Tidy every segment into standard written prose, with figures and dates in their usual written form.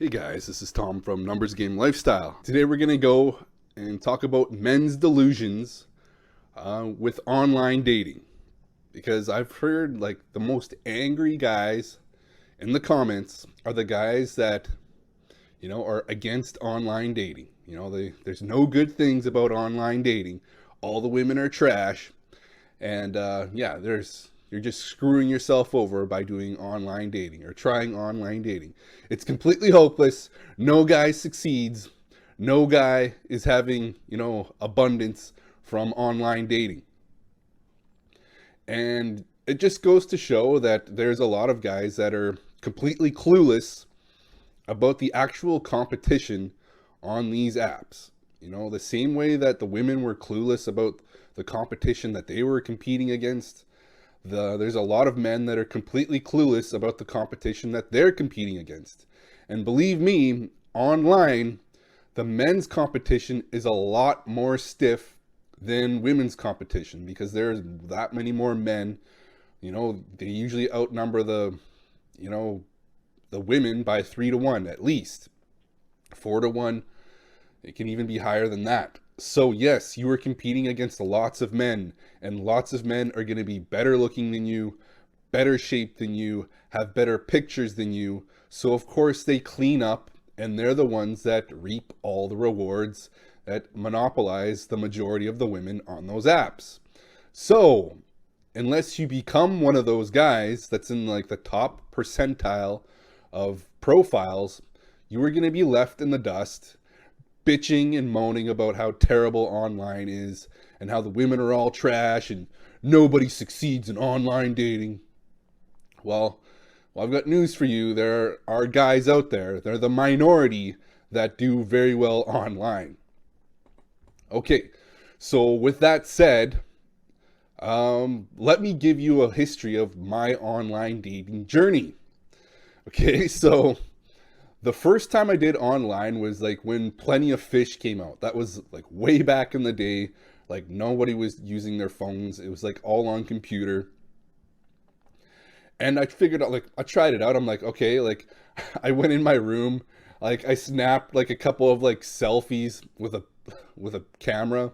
Hey guys, this is Tom from Numbers Game Lifestyle. Today we're going to go and talk about men's delusions with online dating. Because I've heard like the most angry guys in the comments are the guys that, are against online dating. There's no good things about online dating. All the women are trash. And you're just screwing yourself over by doing online dating or trying online dating. It's completely hopeless. No guy succeeds. No guy is having, abundance from online dating. And it just goes to show that there's a lot of guys that are completely clueless about the actual competition on these apps. The same way that the women were clueless about the competition that they were competing against, there's a lot of men that are completely clueless about the competition that they're competing against. And believe me, online, the men's competition is a lot more stiff than women's competition because there's that many more men. They usually outnumber the women by 3 to 1 at least. 4 to 1. It can even be higher than that. So yes, you are competing against lots of men, and lots of men are going to be better looking than you, better shaped than you, have better pictures than you. So of course they clean up, and they're the ones that reap all the rewards that monopolize the majority of the women on those apps. So unless you become one of those guys that's in like the top percentile of profiles, you are going to be left in the dust bitching and moaning about how terrible online is and how the women are all trash and nobody succeeds in online dating. Well, I've got news for you. There are guys out there. They're the minority that do very well online. Okay, so with that said, let me give you a history of my online dating journey. Okay, so the first time I did online was like when Plenty of Fish came out. That was like way back in the day. Like nobody was using their phones. It was like all on computer. And I figured out, like, I tried it out. I'm like, okay, like I went in my room, like I snapped like a couple of like selfies with a camera,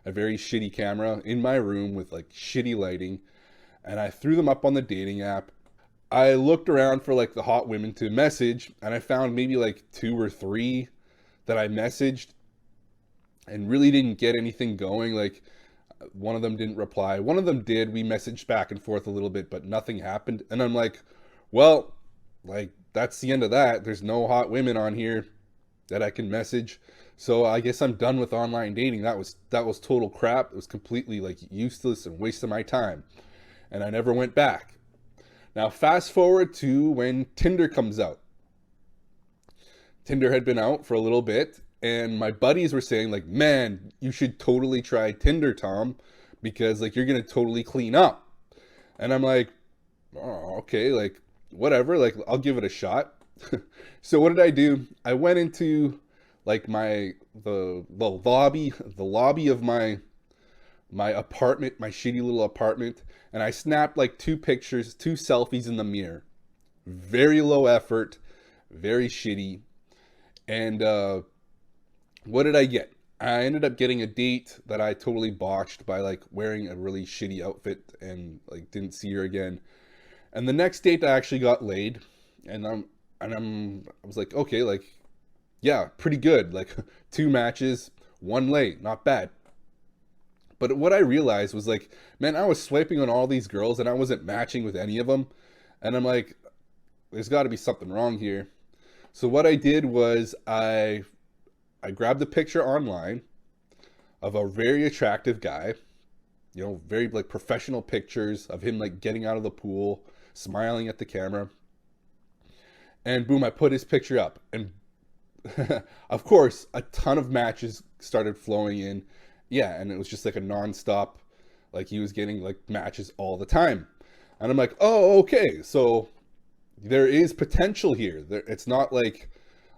a very shitty camera in my room with like shitty lighting, and I threw them up on the dating app. I looked around for like the hot women to message, and I found maybe like 2 or 3 that I messaged and really didn't get anything going. Like one of them didn't reply. One of them did. We messaged back and forth a little bit, but nothing happened. And I'm like, well, like that's the end of that. There's no hot women on here that I can message. So I guess I'm done with online dating. That was total crap. It was completely like useless and waste of my time. And I never went back. Now, fast forward to when Tinder comes out. Tinder had been out for a little bit, and my buddies were saying, like, man, you should totally try Tinder, Tom, because, like, you're going to totally clean up. And I'm like, oh, okay, like, whatever, like, I'll give it a shot. So what did I do? I went into, like, the lobby of my apartment, my shitty little apartment, and I snapped like 2 pictures, 2 selfies in the mirror. Very low effort, very shitty. And what did I get? I ended up getting a date that I totally botched by like wearing a really shitty outfit and like didn't see her again. And the next date I actually got laid, and I was like, okay, like yeah, pretty good. Like 2 matches, 1 late, not bad. But what I realized was like, man, I was swiping on all these girls and I wasn't matching with any of them. And I'm like, there's got to be something wrong here. So what I did was I grabbed a picture online of a very attractive guy, very like professional pictures of him like getting out of the pool, smiling at the camera. And boom, I put his picture up. And of course, a ton of matches started flowing in. Yeah, and it was just like a nonstop, like he was getting like matches all the time. And I'm like, oh, okay, so there is potential here. It's not like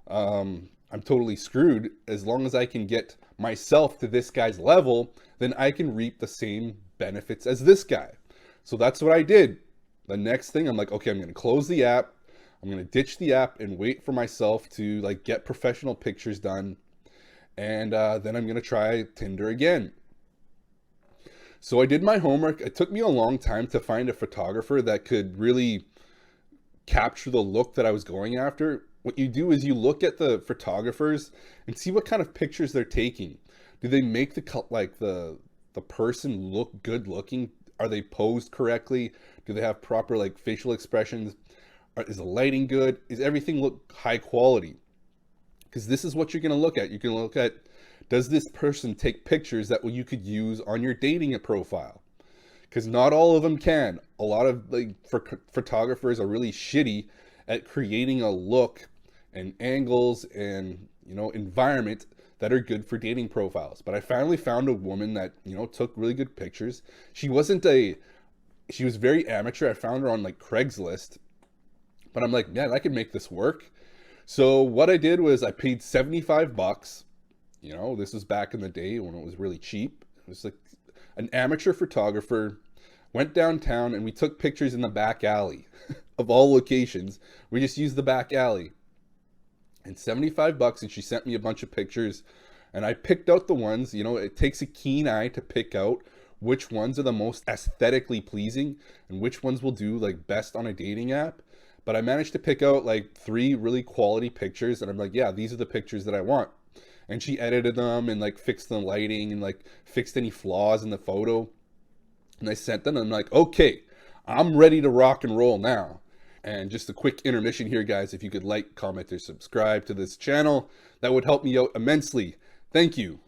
I'm totally screwed. As long as I can get myself to this guy's level, then I can reap the same benefits as this guy. So that's what I did. The next thing, I'm like, okay, I'm going to close the app. I'm going to ditch the app and wait for myself to like get professional pictures done. And then I'm going to try Tinder again. So I did my homework. It took me a long time to find a photographer that could really capture the look that I was going after. What you do is you look at the photographers and see what kind of pictures they're taking. Do they make the person look good looking? Are they posed correctly? Do they have proper like facial expressions? Is the lighting good? Is everything look high quality? Because this is what you're going to look at. You're going to look at, does this person take pictures that you could use on your dating profile? Because not all of them can. A lot of like photographers are really shitty at creating a look and angles and environment that are good for dating profiles. But I finally found a woman that took really good pictures. She was very amateur. I found her on like Craigslist, but I'm like, man, I could make this work. So what I did was I paid $75. This was back in the day when it was really cheap. It was like an amateur photographer, went downtown and we took pictures in the back alley of all locations. We just used the back alley. And $75, and she sent me a bunch of pictures. And I picked out the ones, it takes a keen eye to pick out which ones are the most aesthetically pleasing and which ones will do like best on a dating app. But I managed to pick out like 3 really quality pictures, and I'm like, yeah, these are the pictures that I want. And she edited them and like fixed the lighting and like fixed any flaws in the photo. And I sent them, and I'm like, okay, I'm ready to rock and roll now. And just a quick intermission here, guys. If you could like, comment, or subscribe to this channel, that would help me out immensely. Thank you.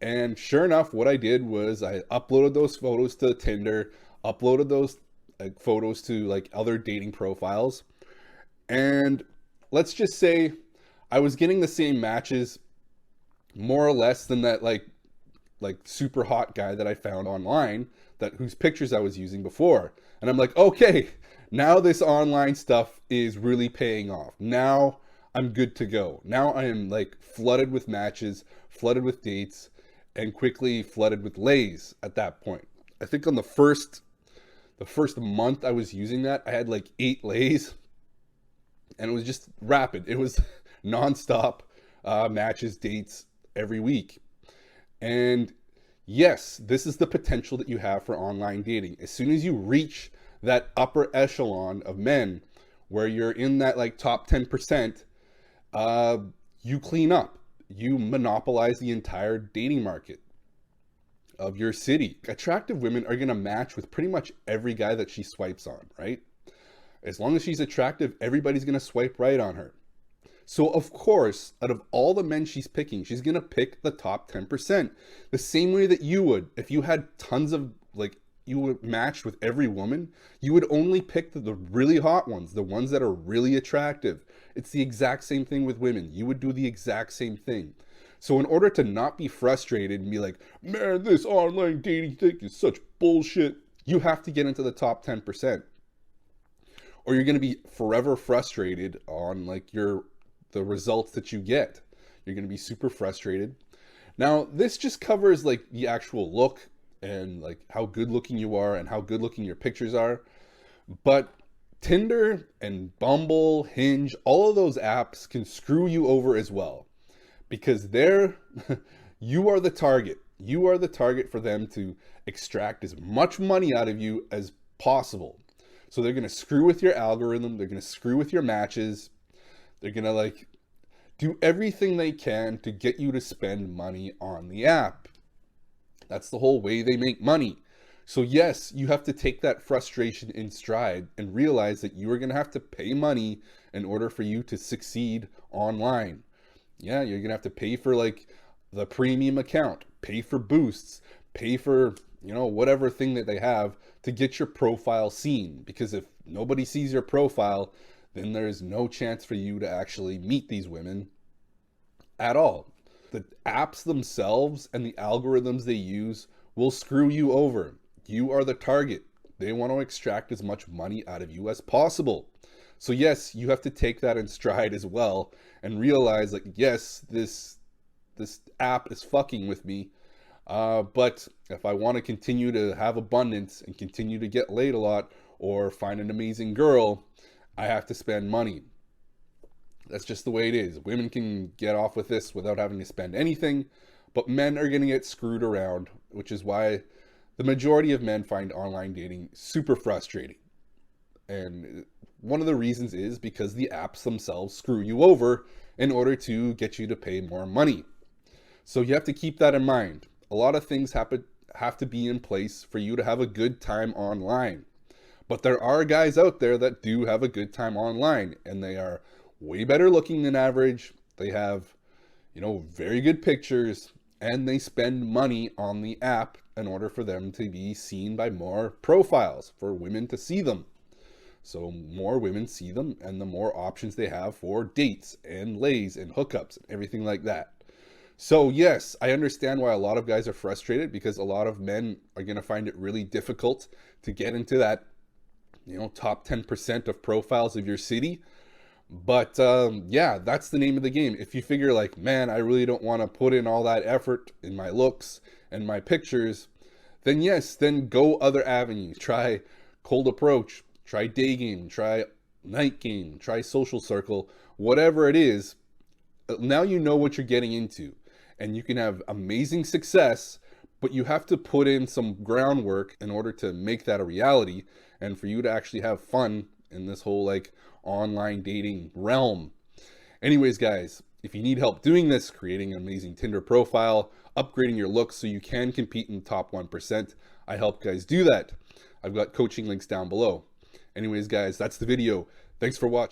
And sure enough, what I did was I uploaded those photos to Tinder, uploaded those photos to like other dating profiles. And let's just say I was getting the same matches more or less than that like super hot guy that I found online whose pictures I was using before. And I'm like, okay, now this online stuff is really paying off. Now I'm good to go. Now I am like flooded with matches, flooded with dates, and quickly flooded with lays at that point. I think on the first month I was using that, I had like 8 lays, and it was just rapid. It was nonstop matches, dates every week. And yes, this is the potential that you have for online dating. As soon as you reach that upper echelon of men where you're in that like top 10%, you clean up. You monopolize the entire dating market of your city. Attractive women are going to match with pretty much every guy that she swipes on, right? As long as she's attractive, everybody's going to swipe right on her. So of course, out of all the men she's picking, she's going to pick the top 10%. The same way that you would, if you had tons of you would match with every woman, you would only pick the really hot ones, the ones that are really attractive. It's the exact same thing with women. You would do the exact same thing. So in order to not be frustrated and be like, man, this online dating thing is such bullshit, you have to get into the top 10%. Or you're going to be forever frustrated on like the results that you get. You're going to be super frustrated. Now, this just covers like the actual look and like how good looking you are and how good looking your pictures are. But Tinder and Bumble, Hinge, all of those apps can screw you over as well, because you are the target. You are the target for them to extract as much money out of you as possible. So they're going to screw with your algorithm. They're going to screw with your matches. They're going to like do everything they can to get you to spend money on the app. That's the whole way they make money. So yes, you have to take that frustration in stride and realize that you are going to have to pay money in order for you to succeed online. Yeah, you're going to have to pay for like the premium account, pay for boosts, pay for, whatever thing that they have to get your profile seen. Because if nobody sees your profile, then there's no chance for you to actually meet these women at all. The apps themselves and the algorithms they use will screw you over. You are the target. They want to extract as much money out of you as possible. So yes, you have to take that in stride as well and realize like, yes, this app is fucking with me. But if I want to continue to have abundance and continue to get laid a lot or find an amazing girl, I have to spend money. That's just the way it is. Women can get off with this without having to spend anything, but men are going to get screwed around, which is why the majority of men find online dating super frustrating. And one of the reasons is because the apps themselves screw you over in order to get you to pay more money. So you have to keep that in mind. A lot of things have to be in place for you to have a good time online. But there are guys out there that do have a good time online, and they are way better looking than average. They have, very good pictures, and they spend money on the app in order for them to be seen by more profiles, for women to see them. So more women see them, and the more options they have for dates and lays and hookups and everything like that. So yes, I understand why a lot of guys are frustrated, because a lot of men are going to find it really difficult to get into that, top 10% of profiles of your city. But yeah, that's the name of the game. If you figure like, man, I really don't want to put in all that effort in my looks and my pictures, then yes, then go other avenues. Try cold approach, try day game, try night game, try social circle, whatever it is. Now you know what you're getting into, and you can have amazing success, but you have to put in some groundwork in order to make that a reality and for you to actually have fun in this whole online dating realm. Anyways, guys, if you need help doing this, creating an amazing Tinder profile, upgrading your looks so you can compete in the top 1%, I help guys do that. I've got coaching links down below. Anyways, guys, that's the video. Thanks for watching.